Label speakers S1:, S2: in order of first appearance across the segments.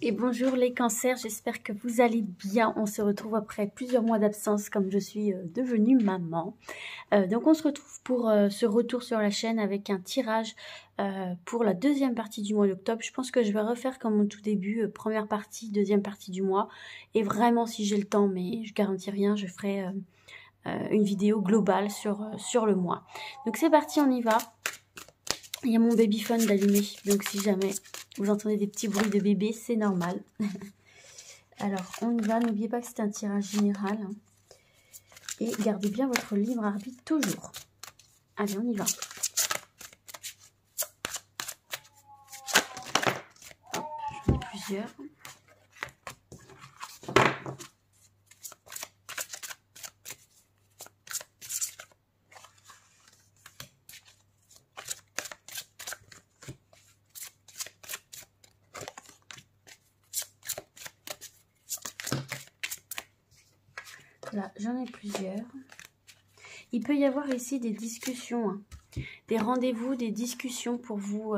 S1: Et bonjour les cancers, j'espère que vous allez bien. On se retrouve après plusieurs mois d'absence comme je suis devenue maman. Donc on se retrouve pour ce retour sur la chaîne avec un tirage pour la deuxième partie du mois d'octobre. Je pense que je vais refaire comme au tout début, première partie, deuxième partie du mois. Et vraiment si j'ai le temps, mais je garantis rien, je ferai une vidéo globale sur le mois. Donc c'est parti, on y va. Il y a mon babyphone d'allumé, donc si jamais vous entendez des petits bruits de bébé, c'est normal. Alors, on y va. N'oubliez pas que c'est un tirage général. Hein. Et gardez bien votre libre arbitre toujours. Allez, on y va. Hop, j'en ai plusieurs. Là, j'en ai plusieurs. Il peut y avoir ici des discussions, hein, des rendez-vous, des discussions pour vous,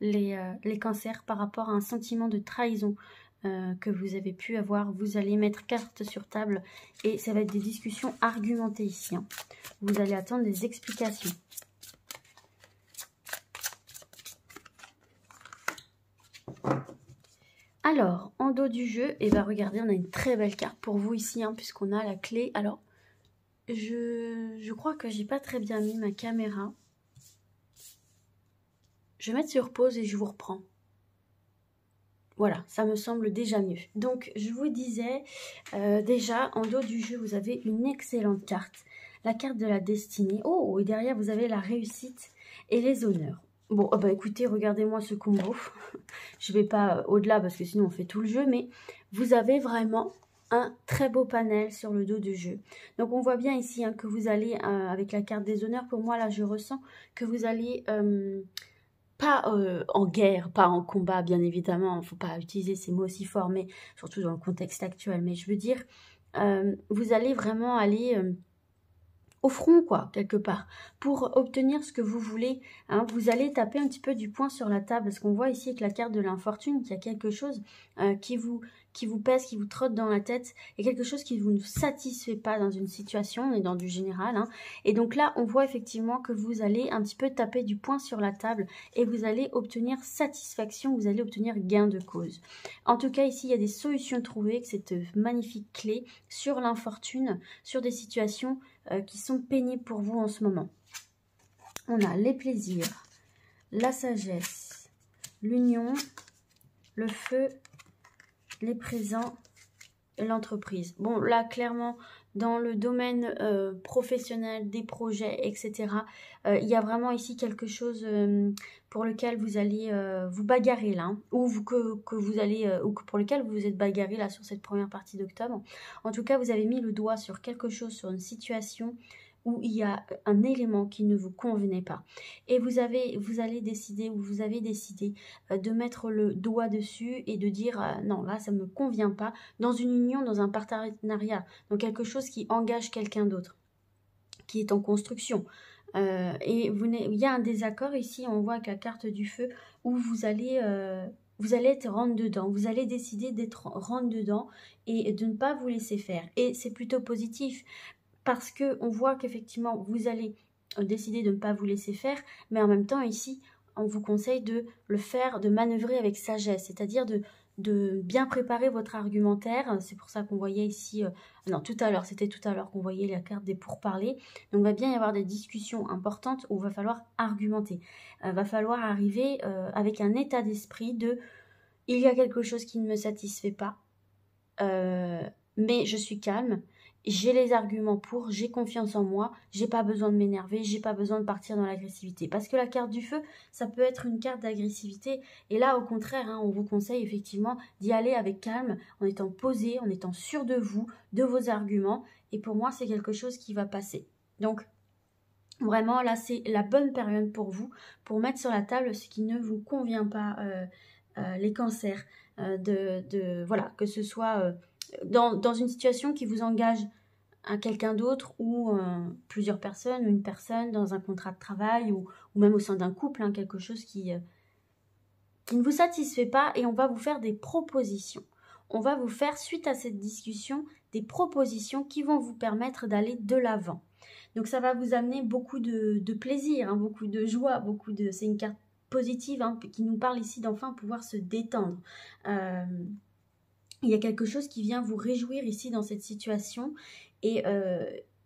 S1: les cancers, par rapport à un sentiment de trahison que vous avez pu avoir. Vous allez mettre carte sur table et ça va être des discussions argumentées ici. Hein. Vous allez attendre des explications. Alors, en dos du jeu, et bien regardez, on a une très belle carte pour vous ici, hein, puisqu'on a la clé. Alors, je crois que j'ai pas très bien mis ma caméra. Je vais mettre sur pause et je vous reprends. Voilà, ça me semble déjà mieux. Donc, je vous disais, déjà, en dos du jeu, vous avez une excellente carte. La carte de la destinée. Oh, et derrière, vous avez la réussite et les honneurs. Bon, bah écoutez, regardez-moi ce combo. Je ne vais pas au-delà parce que sinon on fait tout le jeu, mais vous avez vraiment un très beau panel sur le dos du jeu. Donc on voit bien ici hein, que vous allez, avec la carte des honneurs, pour moi là je ressens que vous allez, pas en guerre, pas en combat bien évidemment, il ne faut pas utiliser ces mots aussi forts, mais surtout dans le contexte actuel, mais je veux dire, vous allez vraiment aller... au front, quoi, quelque part, pour obtenir ce que vous voulez. Hein, vous allez taper un petit peu du poing sur la table, parce qu'on voit ici avec la carte de l'infortune qu'il y a quelque chose qui vous pèse, qui vous trotte dans la tête, et quelque chose qui ne vous satisfait pas dans une situation, on est dans du général. Hein, et donc là, on voit effectivement que vous allez un petit peu taper du poing sur la table, et vous allez obtenir satisfaction, vous allez obtenir gain de cause. En tout cas, ici, il y a des solutions trouvées avec cette magnifique clé sur l'infortune, sur des situations qui sont pénibles pour vous en ce moment. On a les plaisirs, la sagesse, l'union, le feu, les présents et l'entreprise. Bon, là, clairement, dans le domaine professionnel, des projets, etc., il y a vraiment ici quelque chose pour lequel vous allez vous bagarrer là, hein, ou que vous allez, ou que pour lequel vous vous êtes bagarré là sur cette première partie d'octobre. En tout cas, vous avez mis le doigt sur quelque chose, sur une situation où il y a un élément qui ne vous convenait pas. Et vous allez décider, ou vous avez décidé de mettre le doigt dessus et de dire non, là, ça ne me convient pas, dans une union, dans un partenariat, dans quelque chose qui engage quelqu'un d'autre, qui est en construction. Et il y a un désaccord ici, on voit avec la carte du feu, où vous allez être rentre dedans, vous allez décider d'être rentre dedans et de ne pas vous laisser faire. Et c'est plutôt positif, parce qu'on voit qu'effectivement, vous allez décider de ne pas vous laisser faire, mais en même temps, ici, on vous conseille de le faire, de manœuvrer avec sagesse, c'est-à-dire de bien préparer votre argumentaire. C'est pour ça qu'on voyait ici, non, tout à l'heure, c'était tout à l'heure qu'on voyait la carte des pourparlers. Donc, il va bien y avoir des discussions importantes où il va falloir argumenter. Il va falloir arriver avec un état d'esprit de « il y a quelque chose qui ne me satisfait pas, mais je suis calme ». J'ai les arguments pour, j'ai confiance en moi, j'ai pas besoin de m'énerver, j'ai pas besoin de partir dans l'agressivité. Parce que la carte du feu, ça peut être une carte d'agressivité. Et là, au contraire, hein, on vous conseille effectivement d'y aller avec calme, en étant posé, en étant sûr de vous, de vos arguments. Et pour moi, c'est quelque chose qui va passer. Donc, vraiment, là, c'est la bonne période pour vous, pour mettre sur la table ce qui ne vous convient pas, les cancers. Voilà, que ce soit... dans une situation qui vous engage à quelqu'un d'autre ou plusieurs personnes, ou une personne dans un contrat de travail ou même au sein d'un couple, hein, quelque chose qui qui ne vous satisfait pas et on va vous faire des propositions. On va vous faire, suite à cette discussion, des propositions qui vont vous permettre d'aller de l'avant. Donc ça va vous amener beaucoup de plaisir, hein, beaucoup de joie, c'est une carte positive hein, qui nous parle ici d'enfin pouvoir se détendre. Il y a quelque chose qui vient vous réjouir ici dans cette situation et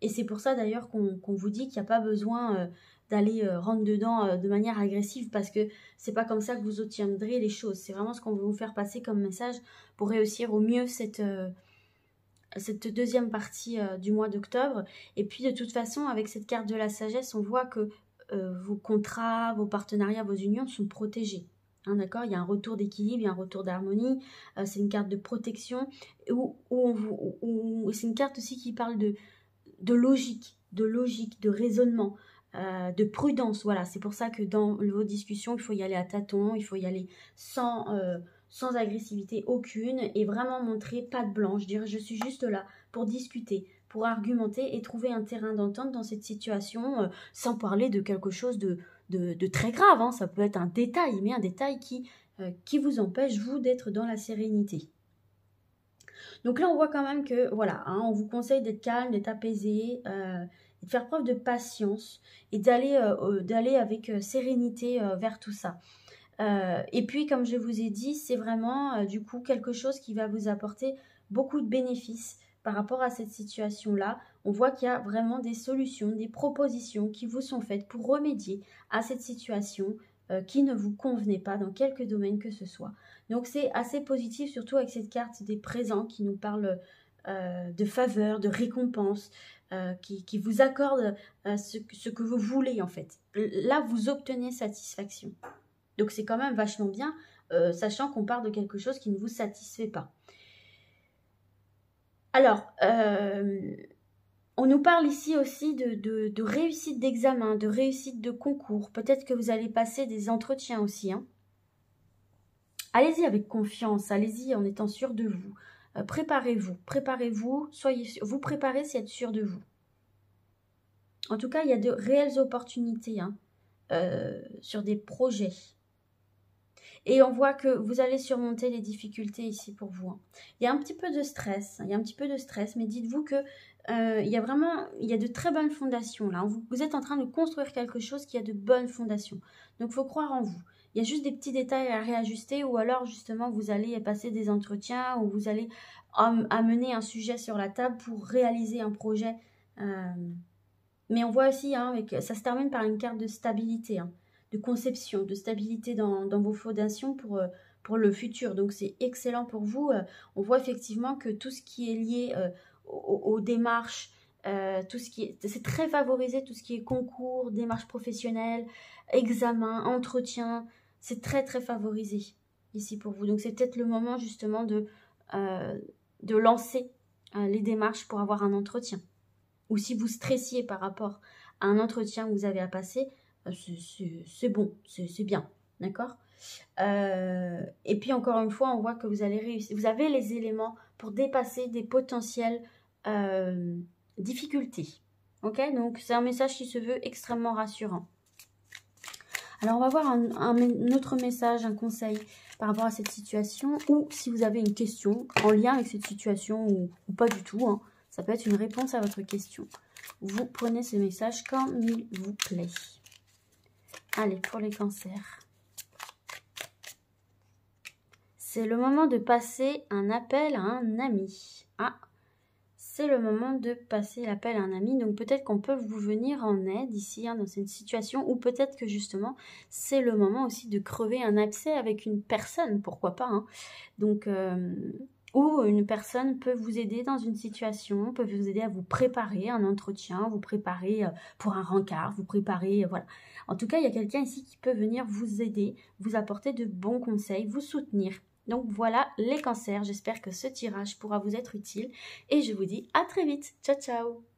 S1: c'est pour ça d'ailleurs qu'on vous dit qu'il n'y a pas besoin d'aller rentrer dedans de manière agressive parce que c'est pas comme ça que vous obtiendrez les choses. C'est vraiment ce qu'on veut vous faire passer comme message pour réussir au mieux cette deuxième partie du mois d'octobre. Et puis de toute façon, avec cette carte de la sagesse, on voit que vos contrats, vos partenariats, vos unions sont protégés. Hein, d'accord, il y a un retour d'équilibre, il y a un retour d'harmonie. C'est une carte de protection. C'est une carte aussi qui parle de logique, de raisonnement, de prudence. Voilà, c'est pour ça que dans vos discussions, il faut y aller à tâtons, il faut y aller sans agressivité aucune et vraiment montrer patte blanche, dire je suis juste là pour discuter, pour argumenter et trouver un terrain d'entente dans cette situation sans parler de quelque chose de très grave, hein. Ça peut être un détail, mais un détail qui vous empêche, vous, d'être dans la sérénité. Donc là, on voit quand même que, voilà, hein, on vous conseille d'être calme, d'être apaisé, de faire preuve de patience et d'aller avec sérénité vers tout ça. Et puis, comme je vous ai dit, c'est vraiment du coup quelque chose qui va vous apporter beaucoup de bénéfices par rapport à cette situation-là. On voit qu'il y a vraiment des solutions, des propositions qui vous sont faites pour remédier à cette situation qui ne vous convenait pas dans quelque domaine que ce soit. Donc, c'est assez positif, surtout avec cette carte des présents qui nous parle de faveur, de récompense, qui vous accorde ce que vous voulez en fait. Là, vous obtenez satisfaction. Donc, c'est quand même vachement bien, sachant qu'on part de quelque chose qui ne vous satisfait pas. Alors, on nous parle ici aussi de réussite d'examen, de réussite de concours. Peut-être que vous allez passer des entretiens aussi. Hein. Allez-y avec confiance, allez-y en étant sûr de vous. Préparez-vous, vous préparez si être sûr de vous. En tout cas, il y a de réelles opportunités hein, sur des projets. Et on voit que vous allez surmonter les difficultés ici pour vous. Hein. Il y a un petit peu de stress, mais dites-vous que il y a de très bonnes fondations là. Vous êtes en train de construire quelque chose qui a de bonnes fondations. Donc, il faut croire en vous. Il y a juste des petits détails à réajuster ou alors justement vous allez passer des entretiens ou vous allez amener un sujet sur la table pour réaliser un projet. Mais on voit aussi, hein, ça se termine par une carte de stabilité. Hein. De conception, de stabilité dans vos fondations pour le futur. Donc, c'est excellent pour vous. On voit effectivement que tout ce qui est lié aux démarches, c'est très favorisé, tout ce qui est concours, démarches professionnelles, examens, entretiens, c'est très, très favorisé ici pour vous. Donc, c'est peut-être le moment justement de lancer les démarches pour avoir un entretien. Ou si vous stressiez par rapport à un entretien que vous avez à passer, c'est bon, c'est bien, d'accord et puis encore une fois, on voit que vous allez réussir. Vous avez les éléments pour dépasser des potentielles difficultés, ok? Donc c'est un message qui se veut extrêmement rassurant. Alors on va voir un autre message, un conseil par rapport à cette situation, ou si vous avez une question en lien avec cette situation ou pas du tout, hein, ça peut être une réponse à votre question. Vous prenez ce message comme il vous plaît. Allez, pour les cancers. C'est le moment de passer un appel à un ami. Ah, c'est le moment de passer l'appel à un ami. Donc peut-être qu'on peut vous venir en aide ici hein, dans cette situation. Ou peut-être que justement, c'est le moment aussi de crever un abcès avec une personne. Pourquoi pas hein. Donc, ou une personne peut vous aider dans une situation, peut vous aider à vous préparer un entretien, vous préparer pour un rencard, vous préparer, voilà. En tout cas, il y a quelqu'un ici qui peut venir vous aider, vous apporter de bons conseils, vous soutenir. Donc voilà les cancers, j'espère que ce tirage pourra vous être utile et je vous dis à très vite. Ciao, ciao!